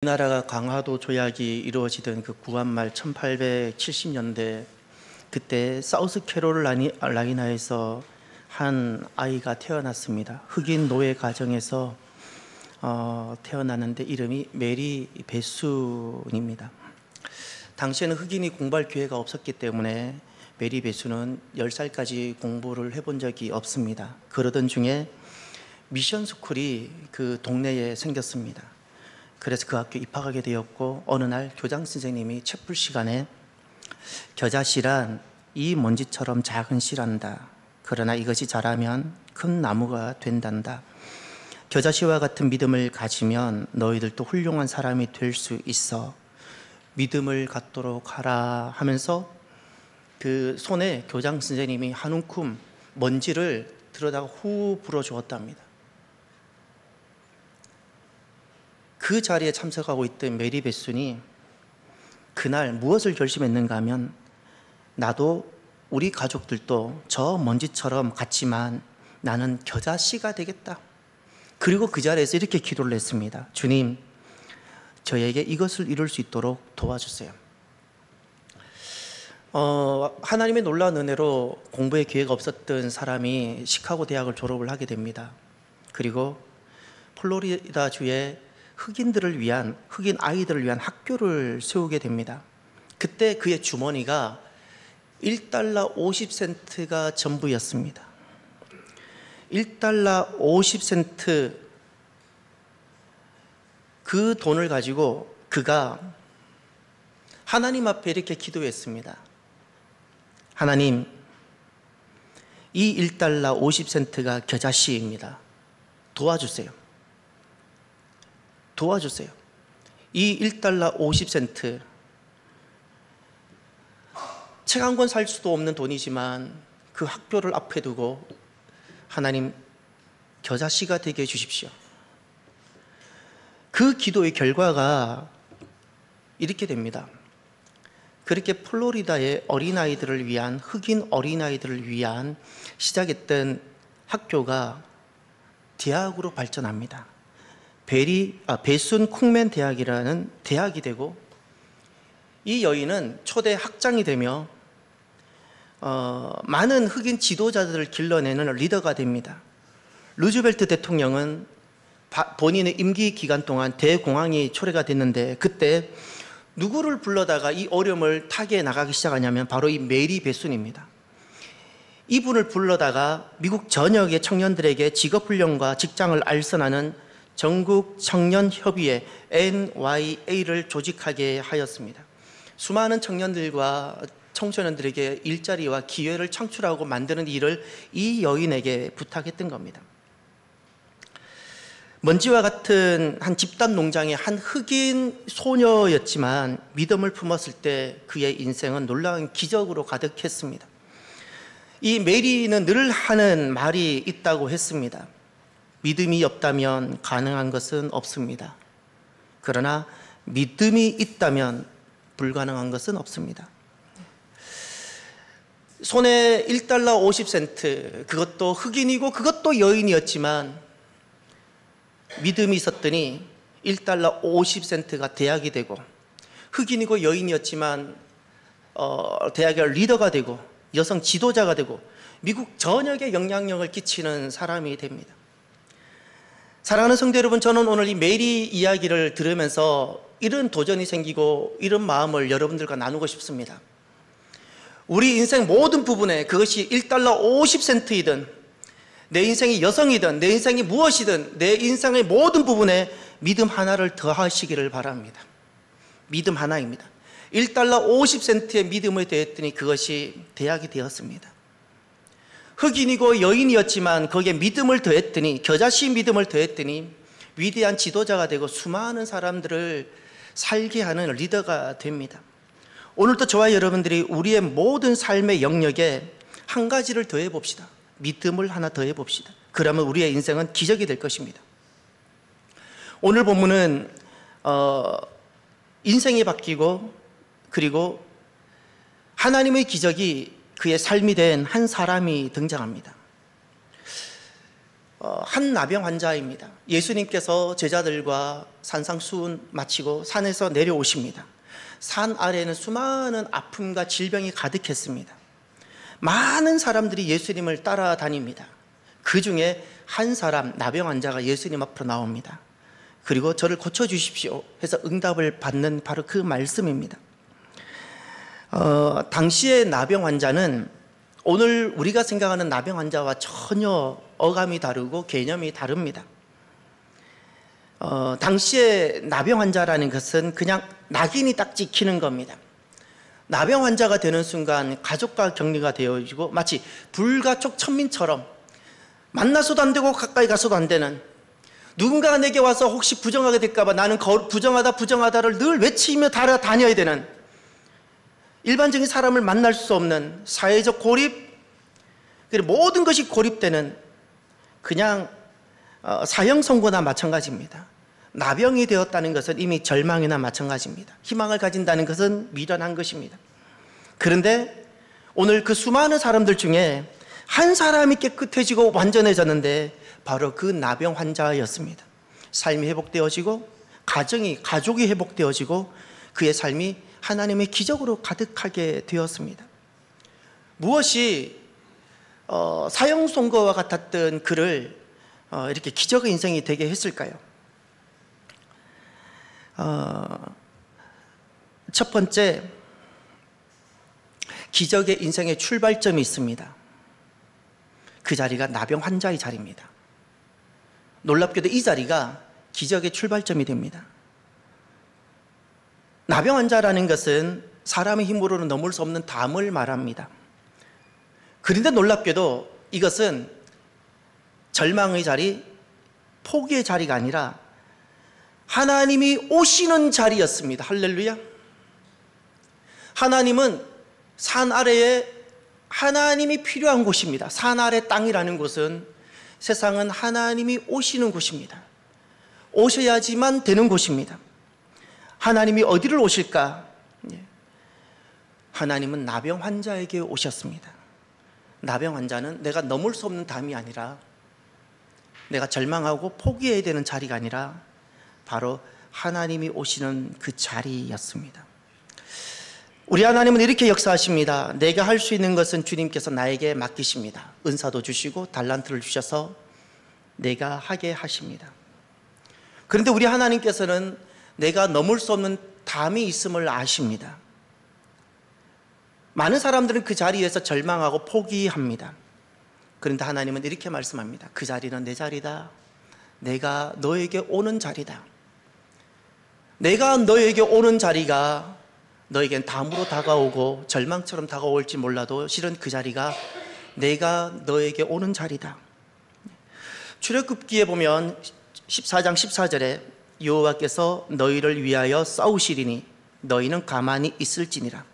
우리나라가 강화도 조약이 이루어지던 그 구한말 1870년대 그때 사우스캐롤라이나에서 한 아이가 태어났습니다. 흑인 노예 가정에서 태어났는데 이름이 메리 베순입니다. 당시에는 흑인이 공부할 기회가 없었기 때문에 메리 베순은 10살까지 공부를 해본 적이 없습니다. 그러던 중에 미션 스쿨이 그 동네에 생겼습니다. 그래서 그 학교에 입학하게 되었고, 어느 날 교장 선생님이 채플 시간에 겨자씨란 이 먼지처럼 작은 씨란다. 그러나 이것이 자라면 큰 나무가 된단다. 겨자씨와 같은 믿음을 가지면 너희들도 훌륭한 사람이 될 수 있어. 믿음을 갖도록 하라 하면서 그 손에 교장 선생님이 한 움큼 먼지를 들여다가 후 불어주었답니다. 그 자리에 참석하고 있던 메리 베순이 그날 무엇을 결심했는가 하면, 나도 우리 가족들도 저 먼지처럼 같지만 나는 겨자씨가 되겠다. 그리고 그 자리에서 이렇게 기도를 했습니다. 주님, 저에게 이것을 이룰 수 있도록 도와주세요. 하나님의 놀라운 은혜로 공부에 기회가 없었던 사람이 시카고 대학을 졸업을 하게 됩니다. 그리고 플로리다주에 흑인 아이들을 위한 학교를 세우게 됩니다. 그때 그의 주머니가 $1 50센트가 전부였습니다. $1 50센트, 그 돈을 가지고 그가 하나님 앞에 이렇게 기도했습니다. 하나님, 이 $1 50센트가 겨자씨입니다. 도와주세요. 이 $1 50센트, 책 한 권 살 수도 없는 돈이지만 그 학교를 앞에 두고 하나님, 겨자씨가 되게 해주십시오. 그 기도의 결과가 이렇게 됩니다. 그렇게 플로리다의 어린아이들을 위한, 흑인 어린아이들을 위한 시작했던 학교가 대학으로 발전합니다. 베순 쿵맨 대학이라는 대학이 되고, 이 여인은 초대 학장이 되며 많은 흑인 지도자들을 길러내는 리더가 됩니다. 루즈벨트 대통령은 본인의 임기 기간 동안 대공황이 초래가 됐는데, 그때 누구를 불러다가 이 어려움을 타개해 나가기 시작하냐면 바로 이 메리 베순입니다. 이분을 불러다가 미국 전역의 청년들에게 직업훈련과 직장을 알선하는 전국 청년협의회 NYA를 조직하게 하였습니다. 수많은 청년들과 청소년들에게 일자리와 기회를 창출하고 만드는 일을 이 여인에게 부탁했던 겁니다. 먼지와 같은 한 집단 농장의 한 흑인 소녀였지만 믿음을 품었을 때 그의 인생은 놀라운 기적으로 가득했습니다. 이 메리는 늘 하는 말이 있다고 했습니다. 믿음이 없다면 가능한 것은 없습니다. 그러나 믿음이 있다면 불가능한 것은 없습니다. 손에 $1 50센트, 그것도 흑인이고 그것도 여인이었지만 믿음이 있었더니 $1 50센트가 대학이 되고, 흑인이고 여인이었지만 대학의 리더가 되고 여성 지도자가 되고 미국 전역에 영향력을 끼치는 사람이 됩니다. 사랑하는 성도 여러분, 저는 오늘 이 메리 이야기를 들으면서 이런 도전이 생기고 이런 마음을 여러분들과 나누고 싶습니다. 우리 인생 모든 부분에, 그것이 $1 50센트이든 내 인생이 여성이든 내 인생이 무엇이든 내 인생의 모든 부분에 믿음 하나를 더하시기를 바랍니다. 믿음 하나입니다. $1 50센트의 믿음을 더했더니 그것이 대학이 되었습니다. 흑인이고 여인이었지만 거기에 믿음을 더했더니, 겨자씨 믿음을 더했더니 위대한 지도자가 되고 수많은 사람들을 살게 하는 리더가 됩니다. 오늘도 저와 여러분들이 우리의 모든 삶의 영역에 한 가지를 더해 봅시다. 믿음을 하나 더해 봅시다. 그러면 우리의 인생은 기적이 될 것입니다. 오늘 본문은 인생이 바뀌고 그리고 하나님의 기적이 그의 삶이 된 한 사람이 등장합니다. 한 나병 환자입니다. 예수님께서 제자들과 산상수훈 마치고 산에서 내려오십니다. 산 아래에는 수많은 아픔과 질병이 가득했습니다. 많은 사람들이 예수님을 따라다닙니다. 그 중에 한 사람, 나병 환자가 예수님 앞으로 나옵니다. 그리고 저를 고쳐주십시오 해서 응답을 받는 바로 그 말씀입니다. 당시의 나병 환자는 오늘 우리가 생각하는 나병 환자와 전혀 어감이 다르고 개념이 다릅니다. 당시의 나병 환자라는 것은 그냥 낙인이 딱 찍히는 겁니다. 나병 환자가 되는 순간 가족과 격리가 되어지고 마치 불가촉 천민처럼 만나서도 안 되고 가까이 가서도 안 되는, 누군가가 내게 와서 혹시 부정하게 될까봐 나는 부정하다를 늘 외치며 다녀야 되는, 일반적인 사람을 만날 수 없는 사회적 고립, 그리고 모든 것이 고립되는 그냥 사형 선고나 마찬가지입니다. 나병이 되었다는 것은 이미 절망이나 마찬가지입니다. 희망을 가진다는 것은 미련한 것입니다. 그런데 오늘 그 수많은 사람들 중에 한 사람이 깨끗해지고 완전해졌는데 바로 그 나병 환자였습니다. 삶이 회복되어지고 가족이 회복되어지고 그의 삶이 하나님의 기적으로 가득하게 되었습니다. 무엇이 사형 선고와 같았던 그를 이렇게 기적의 인생이 되게 했을까요? 첫 번째, 기적의 인생의 출발점이 있습니다. 그 자리가 나병 환자의 자리입니다. 놀랍게도 이 자리가 기적의 출발점이 됩니다. 나병 환자라는 것은 사람의 힘으로는 넘을 수 없는 담을 말합니다. 그런데 놀랍게도 이것은 절망의 자리, 포기의 자리가 아니라 하나님이 오시는 자리였습니다. 할렐루야. 하나님은 산 아래에 하나님이 필요한 곳입니다. 산 아래 땅이라는 곳은 세상은 하나님이 오시는 곳입니다. 오셔야지만 되는 곳입니다. 하나님이 어디를 오실까? 하나님은 나병 환자에게 오셨습니다. 나병 환자는 내가 넘을 수 없는 담이 아니라, 내가 절망하고 포기해야 되는 자리가 아니라 바로 하나님이 오시는 그 자리였습니다. 우리 하나님은 이렇게 역사하십니다. 내가 할 수 있는 것은 주님께서 나에게 맡기십니다. 은사도 주시고 달란트를 주셔서 내가 하게 하십니다. 그런데 우리 하나님께서는 내가 넘을 수 없는 담이 있음을 아십니다. 많은 사람들은 그 자리에서 절망하고 포기합니다. 그런데 하나님은 이렇게 말씀합니다. 그 자리는 내 자리다. 내가 너에게 오는 자리다. 내가 너에게 오는 자리가 너에겐 담으로 다가오고 절망처럼 다가올지 몰라도 실은 그 자리가 내가 너에게 오는 자리다. 출애굽기에 보면 14장 14절에 여호와께서 너희를 위하여 싸우시리니 너희는 가만히 있을지니라.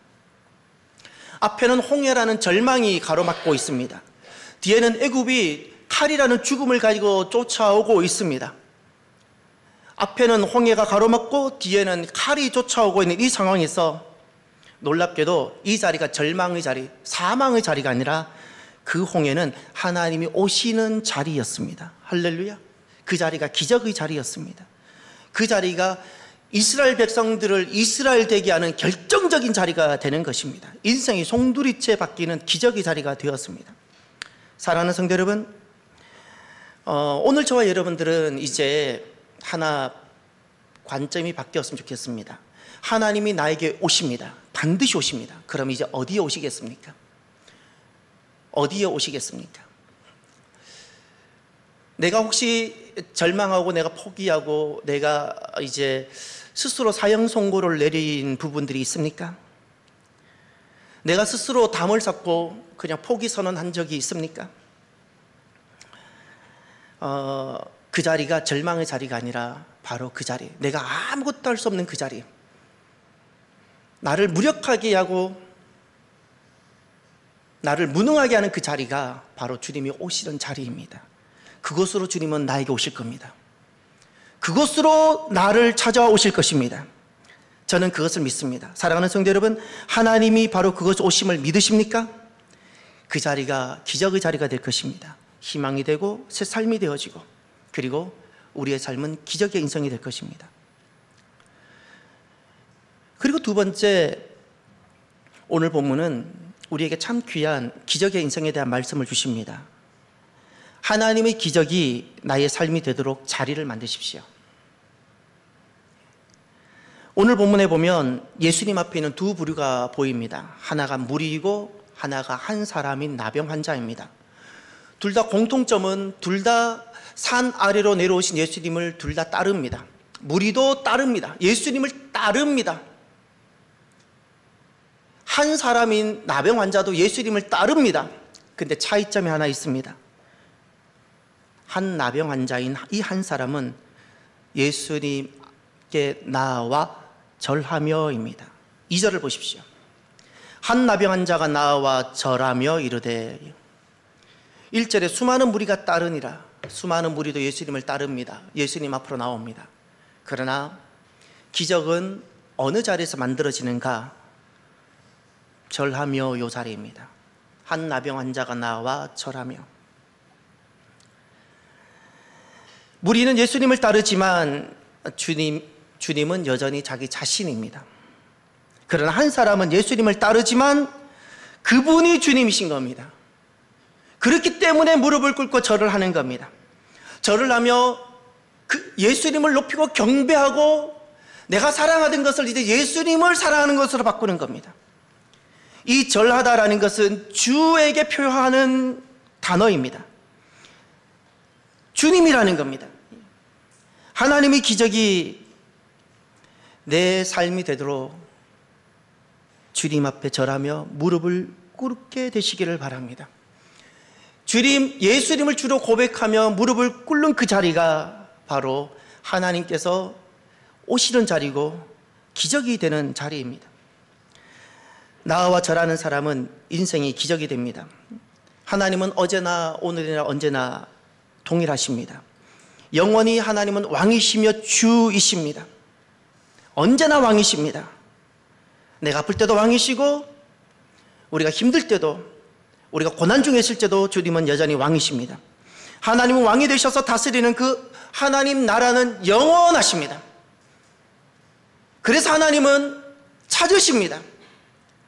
앞에는 홍해라는 절망이 가로막고 있습니다. 뒤에는 애굽이 칼이라는 죽음을 가지고 쫓아오고 있습니다. 앞에는 홍해가 가로막고 뒤에는 칼이 쫓아오고 있는 이 상황에서 놀랍게도 이 자리가 절망의 자리, 사망의 자리가 아니라 그 홍해는 하나님이 오시는 자리였습니다. 할렐루야. 그 자리가 기적의 자리였습니다. 그 자리가 이스라엘 백성들을 이스라엘 되게 하는 결정적인 자리가 되는 것입니다. 인생이 송두리째 바뀌는 기적의 자리가 되었습니다. 사랑하는 성도 여러분, 오늘 저와 여러분들은 이제 하나 관점이 바뀌었으면 좋겠습니다. 하나님이 나에게 오십니다. 반드시 오십니다. 그럼 이제 어디에 오시겠습니까? 어디에 오시겠습니까? 내가 혹시 절망하고 내가 포기하고 내가 이제 스스로 사형 선고를 내린 부분들이 있습니까? 내가 스스로 담을 쌓고 그냥 포기 선언한 적이 있습니까? 그 자리가 절망의 자리가 아니라 바로 그 자리, 내가 아무것도 할 수 없는 그 자리, 나를 무력하게 하고 나를 무능하게 하는 그 자리가 바로 주님이 오시는 자리입니다. 그곳으로 주님은 나에게 오실 겁니다. 그곳으로 나를 찾아오실 것입니다. 저는 그것을 믿습니다. 사랑하는 성도 여러분, 하나님이 바로 그곳 오심을 믿으십니까? 그 자리가 기적의 자리가 될 것입니다. 희망이 되고 새 삶이 되어지고, 그리고 우리의 삶은 기적의 인생이 될 것입니다. 그리고 두 번째, 오늘 본문은 우리에게 참 귀한 기적의 인생에 대한 말씀을 주십니다. 하나님의 기적이 나의 삶이 되도록 자리를 만드십시오. 오늘 본문에 보면 예수님 앞에 있는 두 부류가 보입니다. 하나가 무리이고 하나가 한 사람인 나병 환자입니다. 둘 다 공통점은 둘 다 산 아래로 내려오신 예수님을 둘 다 따릅니다. 무리도 따릅니다. 예수님을 따릅니다. 한 사람인 나병 환자도 예수님을 따릅니다. 근데 차이점이 하나 있습니다. 한 나병 환자인 이 한 사람은 예수님께 나와 절하며입니다. 2절을 보십시오. 한 나병 환자가 나와 절하며 이르되, 1절에 수많은 무리가 따르니라. 수많은 무리도 예수님을 따릅니다. 예수님 앞으로 나옵니다. 그러나 기적은 어느 자리에서 만들어지는가? 절하며 요 자리입니다. 한 나병 환자가 나와 절하며. 무리는 예수님을 따르지만 주님은 여전히 자기 자신입니다. 그러나 한 사람은 예수님을 따르지만 그분이 주님이신 겁니다. 그렇기 때문에 무릎을 꿇고 절을 하는 겁니다. 절을 하며 예수님을 높이고 경배하고 내가 사랑하던 것을 이제 예수님을 사랑하는 것으로 바꾸는 겁니다. 이 절하다라는 것은 주에게 표현하는 단어입니다. 주님이라는 겁니다. 하나님의 기적이 내 삶이 되도록 주님 앞에 절하며 무릎을 꿇게 되시기를 바랍니다. 예수님을 주로 고백하며 무릎을 꿇는 그 자리가 바로 하나님께서 오시는 자리고 기적이 되는 자리입니다. 나와 절하는 사람은 인생이 기적이 됩니다. 하나님은 어제나 오늘이나 언제나 동일하십니다. 영원히 하나님은 왕이시며 주이십니다. 언제나 왕이십니다. 내가 아플 때도 왕이시고 우리가 힘들 때도, 우리가 고난 중에 있을 때도 주님은 여전히 왕이십니다. 하나님은 왕이 되셔서 다스리는 그 하나님 나라는 영원하십니다. 그래서 하나님은 찾으십니다.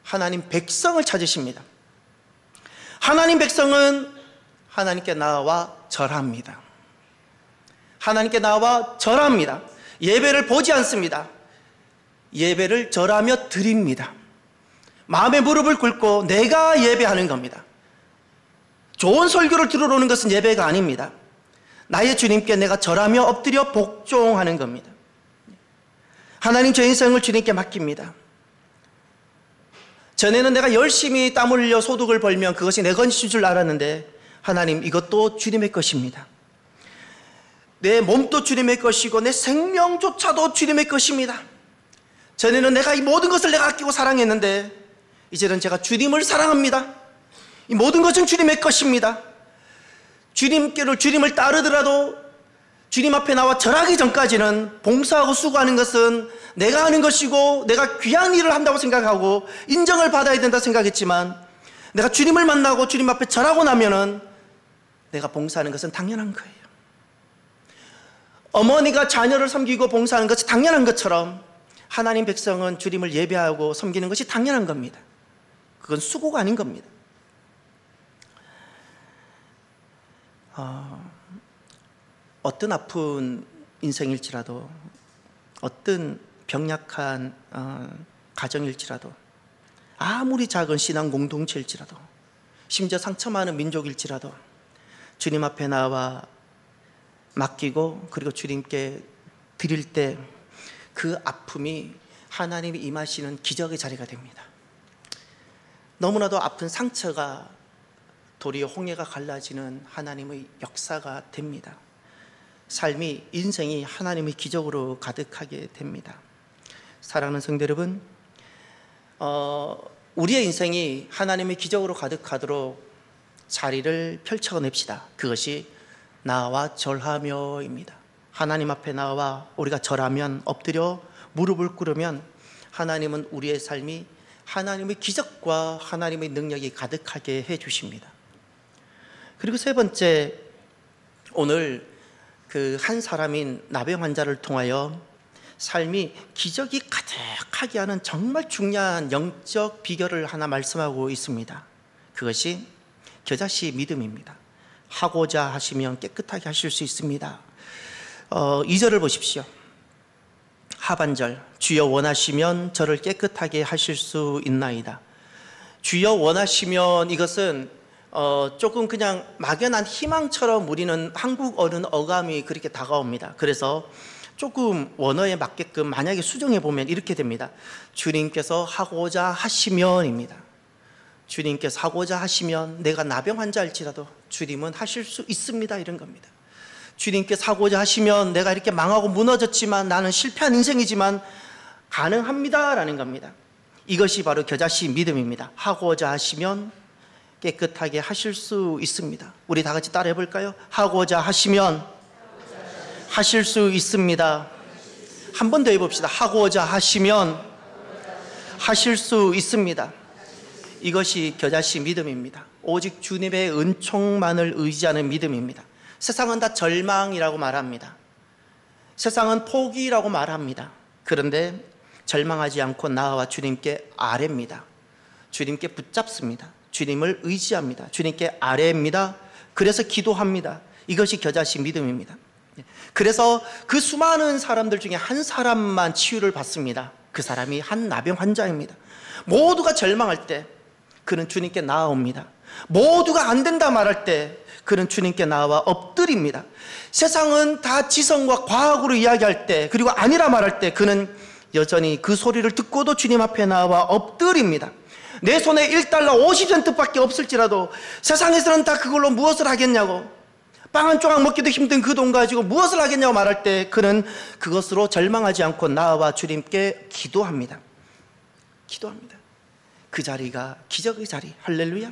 하나님 백성을 찾으십니다. 하나님 백성은 하나님께 나와 절합니다. 하나님께 나와 절합니다. 예배를 보지 않습니다. 예배를 절하며 드립니다. 마음의 무릎을 꿇고 내가 예배하는 겁니다. 좋은 설교를 들으러 오는 것은 예배가 아닙니다. 나의 주님께 내가 절하며 엎드려 복종하는 겁니다. 하나님, 제 인생을 주님께 맡깁니다. 전에는 내가 열심히 땀 흘려 소득을 벌면 그것이 내 것인 줄 알았는데, 하나님, 이것도 주님의 것입니다. 내 몸도 주님의 것이고 내 생명조차도 주님의 것입니다. 전에는 내가 이 모든 것을 내가 아끼고 사랑했는데 이제는 제가 주님을 사랑합니다. 이 모든 것은 주님의 것입니다. 주님을 따르더라도 주님 앞에 나와 절하기 전까지는 봉사하고 수고하는 것은 내가 하는 것이고 내가 귀한 일을 한다고 생각하고 인정을 받아야 된다 생각했지만, 내가 주님을 만나고 주님 앞에 절하고 나면은 내가 봉사하는 것은 당연한 거예요. 어머니가 자녀를 섬기고 봉사하는 것이 당연한 것처럼 하나님 백성은 주님을 예배하고 섬기는 것이 당연한 겁니다. 그건 수고가 아닌 겁니다. 어떤 아픈 인생일지라도, 어떤 병약한 가정일지라도, 아무리 작은 신앙 공동체일지라도, 심지어 상처 많은 민족일지라도 주님 앞에 나와 맡기고 그리고 주님께 드릴 때 그 아픔이 하나님이 임하시는 기적의 자리가 됩니다. 너무나도 아픈 상처가 도리어 홍해가 갈라지는 하나님의 역사가 됩니다. 삶이, 인생이 하나님의 기적으로 가득하게 됩니다. 사랑하는 성도 여러분, 우리의 인생이 하나님의 기적으로 가득하도록 자리를 펼쳐냅시다. 그것이 나와 절하며입니다. 하나님 앞에 나와 우리가 절하면, 엎드려 무릎을 꿇으면 하나님은 우리의 삶이 하나님의 기적과 하나님의 능력이 가득하게 해 주십니다. 그리고 세 번째, 오늘 그 한 사람인 나병 환자를 통하여 삶이 기적이 가득하게 하는 정말 중요한 영적 비결을 하나 말씀하고 있습니다. 그것이 겨자씨 믿음입니다. 하고자 하시면 깨끗하게 하실 수 있습니다. 2절을 보십시오. 하반절, 주여 원하시면 저를 깨끗하게 하실 수 있나이다. 주여 원하시면, 이것은 조금 그냥 막연한 희망처럼 우리는 한국 어른 어감이 그렇게 다가옵니다. 그래서 조금 원어에 맞게끔 만약에 수정해 보면 이렇게 됩니다. 주님께서 하고자 하시면입니다. 주님께서 하고자 하시면, 내가 나병 환자일지라도 주님은 하실 수 있습니다, 이런 겁니다. 주님께서 하고자 하시면, 내가 이렇게 망하고 무너졌지만, 나는 실패한 인생이지만 가능합니다 라는 겁니다. 이것이 바로 겨자씨 믿음입니다. 하고자 하시면 깨끗하게 하실 수 있습니다. 우리 다 같이 따라해 볼까요? 하고자 하시면 하실 수 있습니다. 한 번 더 해봅시다. 하고자 하시면 하실 수 있습니다. 이것이 겨자씨 믿음입니다. 오직 주님의 은총만을 의지하는 믿음입니다. 세상은 다 절망이라고 말합니다. 세상은 포기라고 말합니다. 그런데 절망하지 않고 나와 주님께 아뢰입니다. 주님께 붙잡습니다. 주님을 의지합니다. 주님께 아뢰입니다. 그래서 기도합니다. 이것이 겨자씨 믿음입니다. 그래서 그 수많은 사람들 중에 한 사람만 치유를 받습니다. 그 사람이 한 나병 환자입니다. 모두가 절망할 때 그는 주님께 나아옵니다. 모두가 안 된다 말할 때 그는 주님께 나와 엎드립니다. 세상은 다 지성과 과학으로 이야기할 때, 그리고 아니라 말할 때 그는 여전히 그 소리를 듣고도 주님 앞에 나와 엎드립니다. 내 손에 1달러 50센트밖에 없을지라도 세상에서는 다 그걸로 무엇을 하겠냐고, 빵 한 조각 먹기도 힘든 그 돈 가지고 무엇을 하겠냐고 말할 때 그는 그것으로 절망하지 않고 나와 주님께 기도합니다. 기도합니다. 그 자리가 기적의 자리. 할렐루야.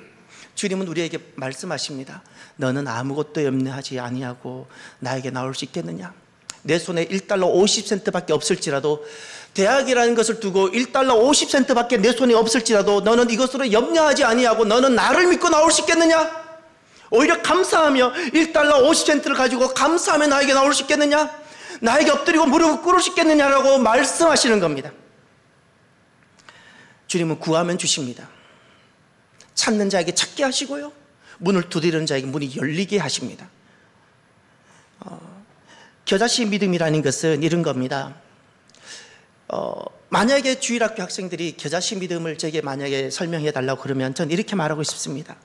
주님은 우리에게 말씀하십니다. 너는 아무것도 염려하지 아니하고 나에게 나올 수 있겠느냐? 내 손에 1달러 50센트밖에 없을지라도, 대학이라는 것을 두고 1달러 50센트밖에 내 손에 없을지라도 너는 이것으로 염려하지 아니하고 너는 나를 믿고 나올 수 있겠느냐? 오히려 감사하며 1달러 50센트를 가지고 감사하며 나에게 나올 수 있겠느냐? 나에게 엎드리고 무릎을 꿇을 수 있겠느냐라고 말씀하시는 겁니다. 주님은 구하면 주십니다. 찾는 자에게 찾게 하시고요, 문을 두드리는 자에게 문이 열리게 하십니다. 겨자씨 믿음이라는 것은 이런 겁니다. 만약에 주일학교 학생들이 겨자씨 믿음을 제게 만약에 설명해 달라고 그러면 전 이렇게 말하고 싶습니다.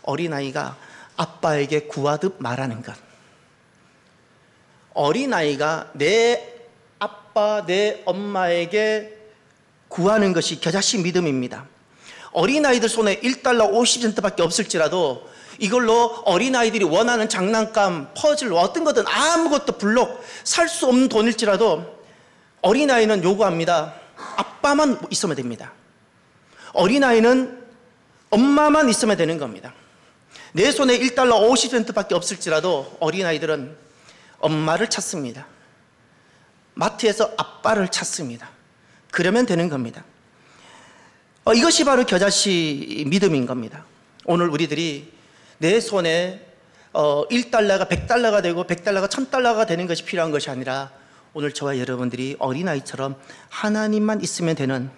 어린아이가 아빠에게 구하듯 말하는 것. 어린아이가 내 아빠, 내 엄마에게 구하는 것이 겨자씨 믿음입니다. 어린아이들 손에 1달러 50센트밖에 없을지라도 이걸로 어린아이들이 원하는 장난감, 퍼즐, 어떤 거든 아무것도 블록 살 수 없는 돈일지라도 어린아이는 요구합니다. 아빠만 있으면 됩니다. 어린아이는 엄마만 있으면 되는 겁니다. 내 손에 1달러 50센트밖에 없을지라도 어린아이들은 엄마를 찾습니다. 마트에서 아빠를 찾습니다. 그러면 되는 겁니다. 이것이 바로 겨자씨 믿음인 겁니다. 오늘 우리들이 내 손에 1달러가 100달러가 되고 100달러가 1000달러가 되는 것이 필요한 것이 아니라, 오늘 저와 여러분들이 어린아이처럼 하나님만 있으면 되는,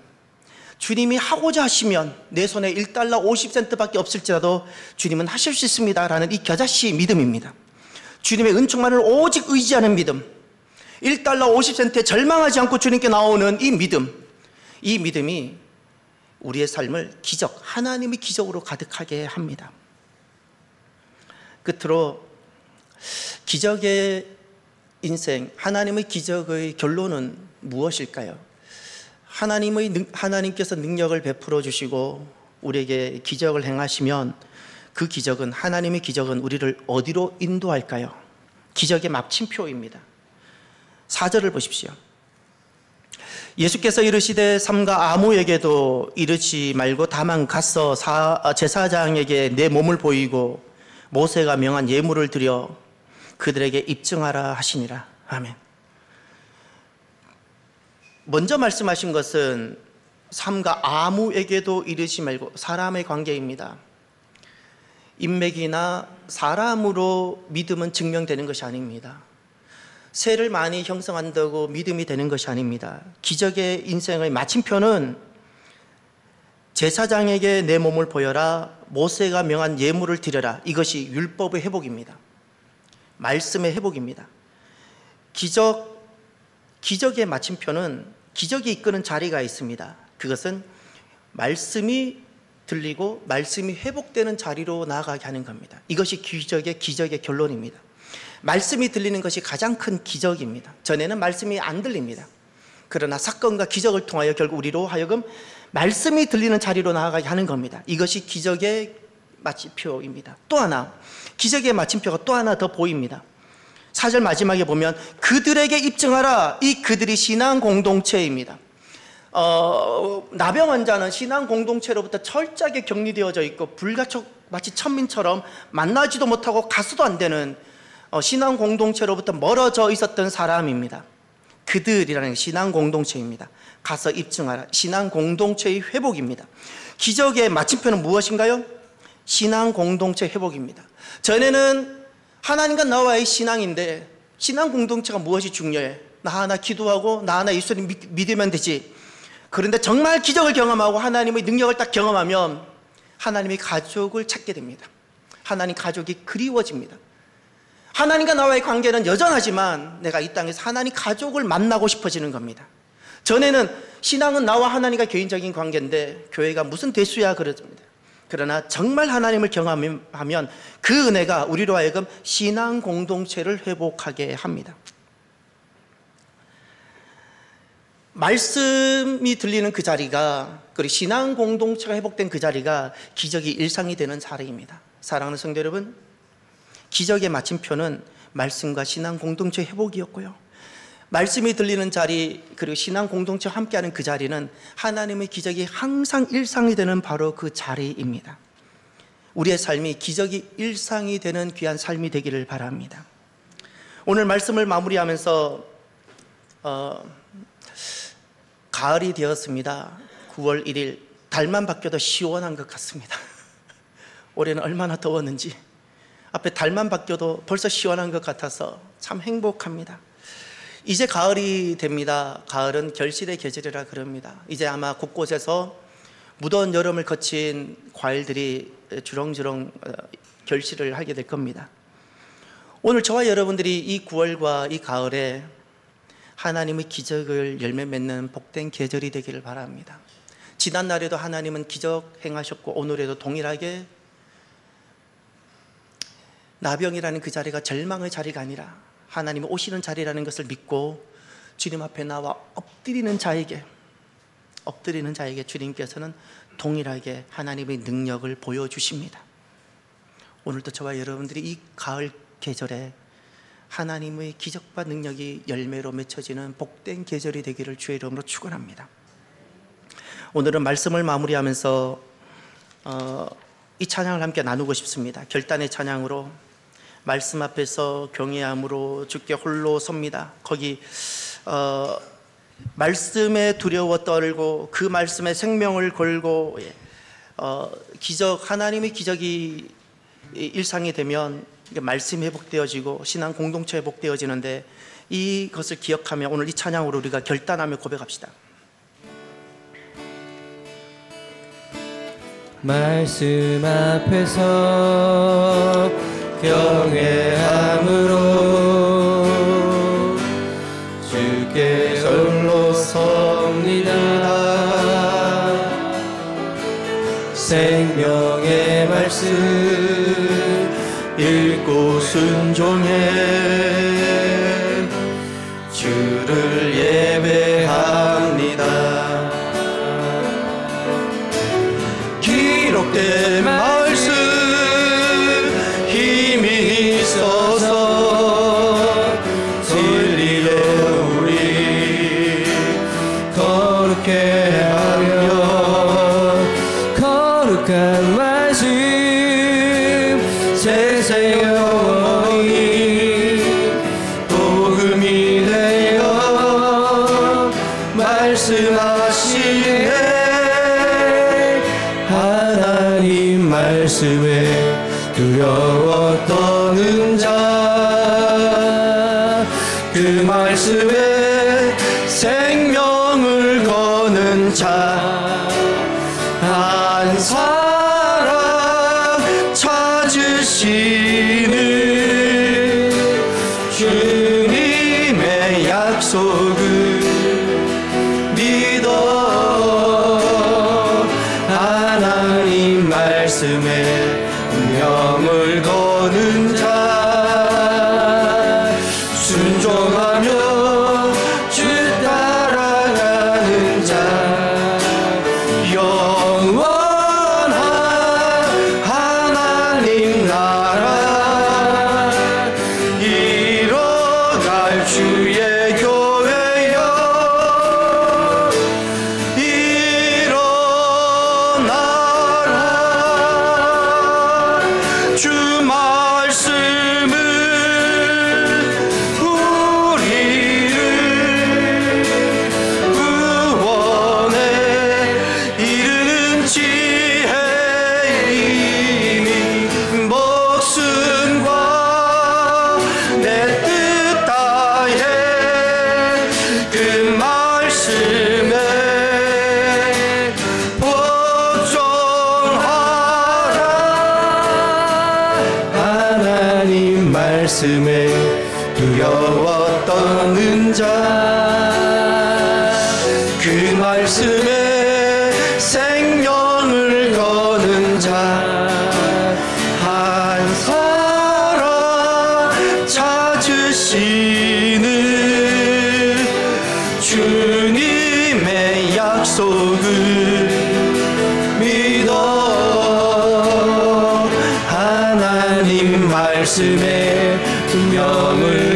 주님이 하고자 하시면 내 손에 1달러 50센트밖에 없을지라도 주님은 하실 수 있습니다 라는 이 겨자씨 믿음입니다. 주님의 은총만을 오직 의지하는 믿음, 1달러 50센트에 절망하지 않고 주님께 나오는 이 믿음, 이 믿음이 우리의 삶을 기적, 하나님의 기적으로 가득하게 합니다. 끝으로 기적의 인생, 하나님의 기적의 결론은 무엇일까요? 하나님께서 능력을 베풀어 주시고 우리에게 기적을 행하시면 그 기적은, 하나님의 기적은 우리를 어디로 인도할까요? 기적의 마침표입니다. 4절을 보십시오. 예수께서 이르시되 삼가 아무에게도 이르지 말고 다만 가서 제사장에게 내 몸을 보이고 모세가 명한 예물을 드려 그들에게 입증하라 하시니라. 아멘. 먼저 말씀하신 것은 삼가 아무에게도 이르지 말고, 사람의 관계입니다. 인맥이나 사람으로 믿음은 증명되는 것이 아닙니다. 새를 많이 형성한다고 믿음이 되는 것이 아닙니다. 기적의 인생의 마침표는 제사장에게 내 몸을 보여라, 모세가 명한 예물을 드려라. 이것이 율법의 회복입니다. 말씀의 회복입니다. 기적의 마침표는 기적이 이끄는 자리가 있습니다. 그것은 말씀이 들리고 말씀이 회복되는 자리로 나아가게 하는 겁니다. 이것이 기적의 결론입니다. 말씀이 들리는 것이 가장 큰 기적입니다. 전에는 말씀이 안 들립니다. 그러나 사건과 기적을 통하여 결국 우리로 하여금 말씀이 들리는 자리로 나아가게 하는 겁니다. 이것이 기적의 마침표입니다. 또 하나, 기적의 마침표가 또 하나 더 보입니다. 4절 마지막에 보면 그들에게 입증하라. 이 그들이 신앙 공동체입니다. 나병 환자는 신앙 공동체로부터 철저하게 격리되어져 있고 불가촉 마치 천민처럼 만나지도 못하고 가서도 안 되는 신앙 공동체로부터 멀어져 있었던 사람입니다. 그들이라는 신앙 공동체입니다. 가서 입증하라. 신앙 공동체의 회복입니다. 기적의 마침표는 무엇인가요? 신앙 공동체 회복입니다. 전에는 하나님과 나와의 신앙인데 신앙 공동체가 무엇이 중요해? 나 하나 기도하고 나 하나 예수님 믿으면 되지. 그런데 정말 기적을 경험하고 하나님의 능력을 딱 경험하면 하나님의 가족을 찾게 됩니다. 하나님 가족이 그리워집니다. 하나님과 나와의 관계는 여전하지만 내가 이 땅에서 하나님 가족을 만나고 싶어지는 겁니다. 전에는 신앙은 나와 하나님과 개인적인 관계인데 교회가 무슨 대수야 그렇습니다. 그러나 정말 하나님을 경험하면 그 은혜가 우리로 하여금 신앙 공동체를 회복하게 합니다. 말씀이 들리는 그 자리가, 그리고 신앙 공동체가 회복된 그 자리가 기적이 일상이 되는 자리입니다. 사랑하는 성도 여러분, 기적의 마침표는 말씀과 신앙 공동체 회복이었고요, 말씀이 들리는 자리 그리고 신앙 공동체와 함께하는 그 자리는 하나님의 기적이 항상 일상이 되는 바로 그 자리입니다. 우리의 삶이 기적이 일상이 되는 귀한 삶이 되기를 바랍니다. 오늘 말씀을 마무리하면서 가을이 되었습니다. 9월 1일 달만 바뀌어도 시원한 것 같습니다. 올해는 얼마나 더웠는지 앞에 달만 바뀌어도 벌써 시원한 것 같아서 참 행복합니다. 이제 가을이 됩니다. 가을은 결실의 계절이라 그럽니다. 이제 아마 곳곳에서 무더운 여름을 거친 과일들이 주렁주렁 결실을 하게 될 겁니다. 오늘 저와 여러분들이 이 9월과 이 가을에 하나님의 기적을 열매 맺는 복된 계절이 되기를 바랍니다. 지난날에도 하나님은 기적 행하셨고 오늘에도 동일하게 나병이라는 그 자리가 절망의 자리가 아니라 하나님이 오시는 자리라는 것을 믿고 주님 앞에 나와 엎드리는 자에게 주님께서는 동일하게 하나님의 능력을 보여주십니다. 오늘도 저와 여러분들이 이 가을 계절에 하나님의 기적과 능력이 열매로 맺혀지는 복된 계절이 되기를 주의 이름으로 축원합니다. 오늘은 말씀을 마무리하면서 이 찬양을 함께 나누고 싶습니다. 결단의 찬양으로 말씀 앞에서 경외함으로 주께 홀로 섭니다. 거기 말씀에 두려워 떨고 그 말씀에 생명을 걸고 기적, 하나님의 기적이 일상이 되면 말씀이 회복되어지고 신앙 공동체 회복되어지는데 이것을 기억하며 오늘 이 찬양으로 우리가 결단하며 고백합시다. 말씀 앞에서 경외함으로 주께 홀로 섭니다. 생명의 말씀 읽고 순종해 주를 예배합니다. 기록된 말씀 힘이 있어서 진리로 우리 거룩해 하며 거룩한 말씀 세세 영원히 복음이 되어 말씀하시네. 하나님 말씀에 두려워 떠는 자, 그 말씀에 생명을 거는 자, 한 사람 찾으시는 주님의 약속을 믿어 하나님 말씀에 운명을 거는 자, 순종하며 주 따라가는 자, 영원한 하나님 나라 이뤄갈 주의 교회여 일어나라. 주 말씀은 우리를 구원에 이르는 지혜이니 목숨과 내 뜻 다해 그 말씀에 복종하라. 하나님 말씀에 두려워 떠는 자, 그 말씀에 생명을 거는 자, 한 사람 찾으시는 주님의 약속을 믿어 하나님 말씀에 운명을